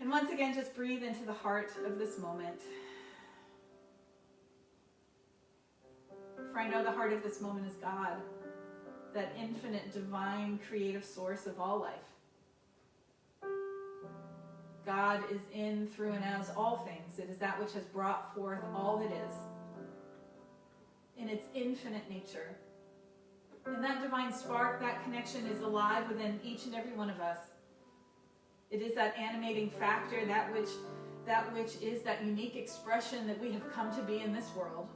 And once again, just breathe into the heart of this moment. For I know the heart of this moment is God, that infinite, divine, creative source of all life. God is in, through, and as all things. It is that which has brought forth all that is, in its infinite nature. And that divine spark, that connection, is alive within each and every one of us. It is that animating factor, that which is that unique expression that we have come to be in this world.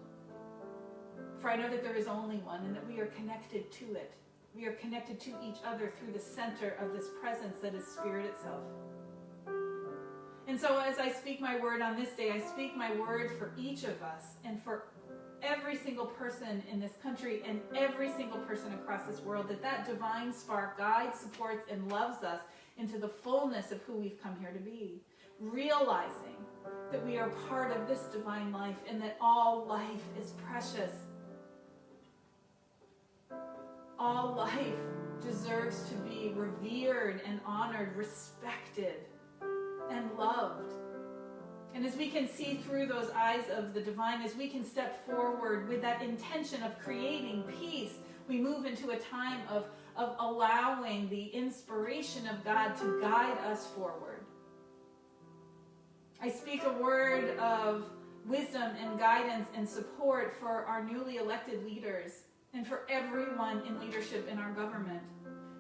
For I know that there is only one, and that we are connected to it. We are connected to each other through the center of this presence that is Spirit itself. And so as I speak my word on this day, I speak my word for each of us and for every single person in this country and every single person across this world, that divine spark guides, supports, and loves us into the fullness of who we've come here to be, realizing that we are part of this divine life and that all life is precious. All life deserves to be revered and honored, respected, and loved. And as we can see through those eyes of the divine, as we can step forward with that intention of creating peace, we move into a time of allowing the inspiration of God to guide us forward. I speak a word of wisdom and guidance and support for our newly elected leaders and for everyone in leadership in our government,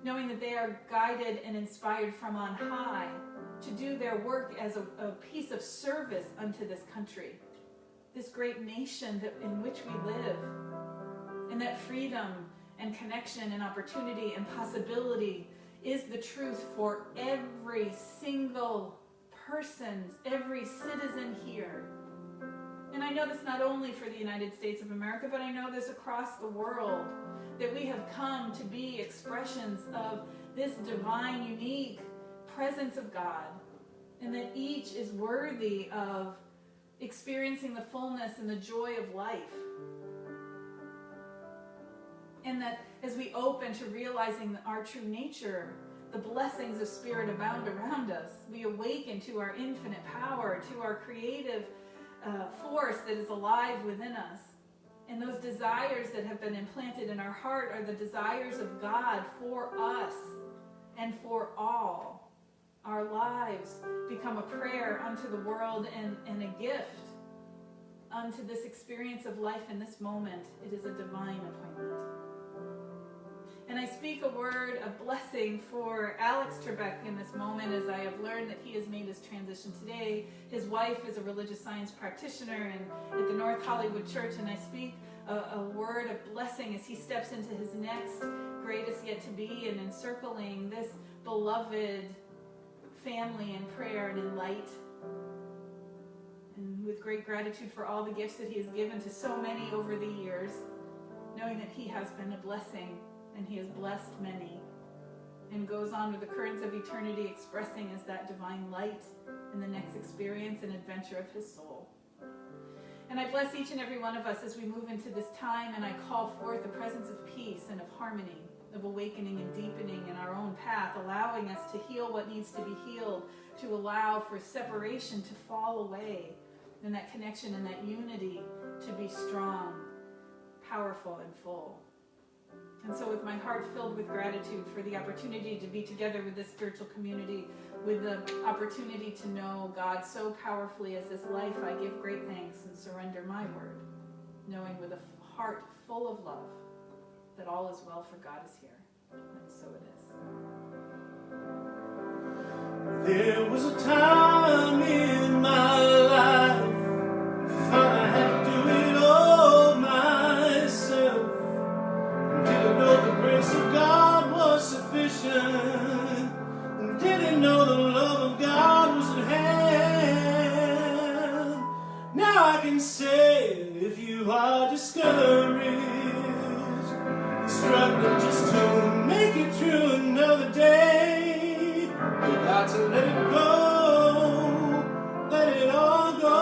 knowing that they are guided and inspired from on high to do their work as a piece of service unto this country, this great nation in which we live, and that freedom and connection and opportunity and possibility is the truth for every single person, every citizen here. And I know this not only for the United States of America, but I know this across the world, that we have come to be expressions of this divine, unique presence of God, and that each is worthy of experiencing the fullness and the joy of life. And that as we open to realizing our true nature, the blessings of Spirit abound around us. We awaken to our infinite power, to our creative force that is alive within us. And those desires that have been implanted in our heart are the desires of God for us and for all. Our lives become a prayer unto the world and a gift unto this experience of life in this moment. It is a divine appointment. And I speak a word of blessing for Alex Trebek in this moment, as I have learned that he has made his transition today. His wife is a religious science practitioner at the North Hollywood Church, and I speak a word of blessing as he steps into his next greatest yet to be, and encircling this beloved family in prayer and in light. And with great gratitude for all the gifts that he has given to so many over the years, knowing that he has been a blessing and he has blessed many, and goes on with the currents of eternity, expressing as that divine light in the next experience and adventure of his soul. And I bless each and every one of us as we move into this time, and I call forth the presence of peace and of harmony, of awakening and deepening in our own path, allowing us to heal what needs to be healed, to allow for separation to fall away, and that connection and that unity to be strong, powerful, and full. And so with my heart filled with gratitude for the opportunity to be together with this spiritual community, with the opportunity to know God so powerfully as this life, I give great thanks and surrender my word, knowing with a heart full of love that all is well, for God is here. And so it is.
There was a time in my life I thought I had to do it all myself. Didn't know the grace of God was sufficient. Didn't know the love of God was at hand. Now I can say, if you are discouraged, struggling just to make it through another day, you got to let it go, let it all go.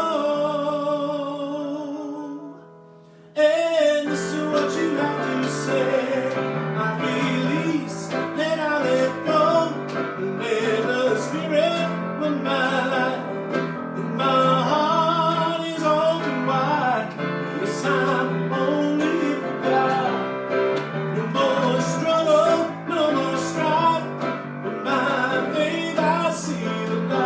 And this is what you have to say. My beliefs, then I let go, and let the Spirit run my life. And my heart is open wide. Yes, I'm only for God. No more struggle, no more strife. With my faith, I see the light.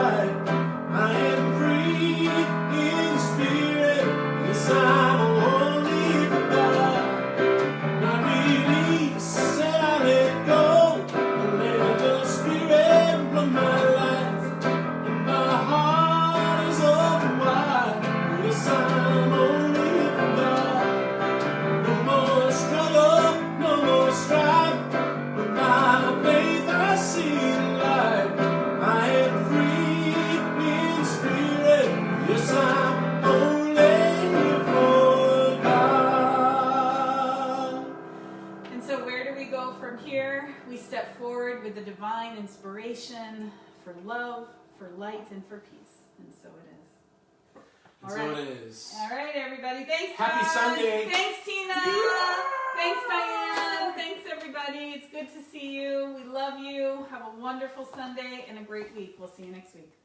Yes, I'm only for God.
And so where do we go from here? We step forward with the divine inspiration for love, for light, and for peace. And so it is.
And so it is.
All right, everybody. Thanks,
Happy
John.
Sunday.
Thanks, Tina. Thanks, Diane. Thanks, everybody. It's good to see you. We love you. Have a wonderful Sunday and a great week. We'll see you next week.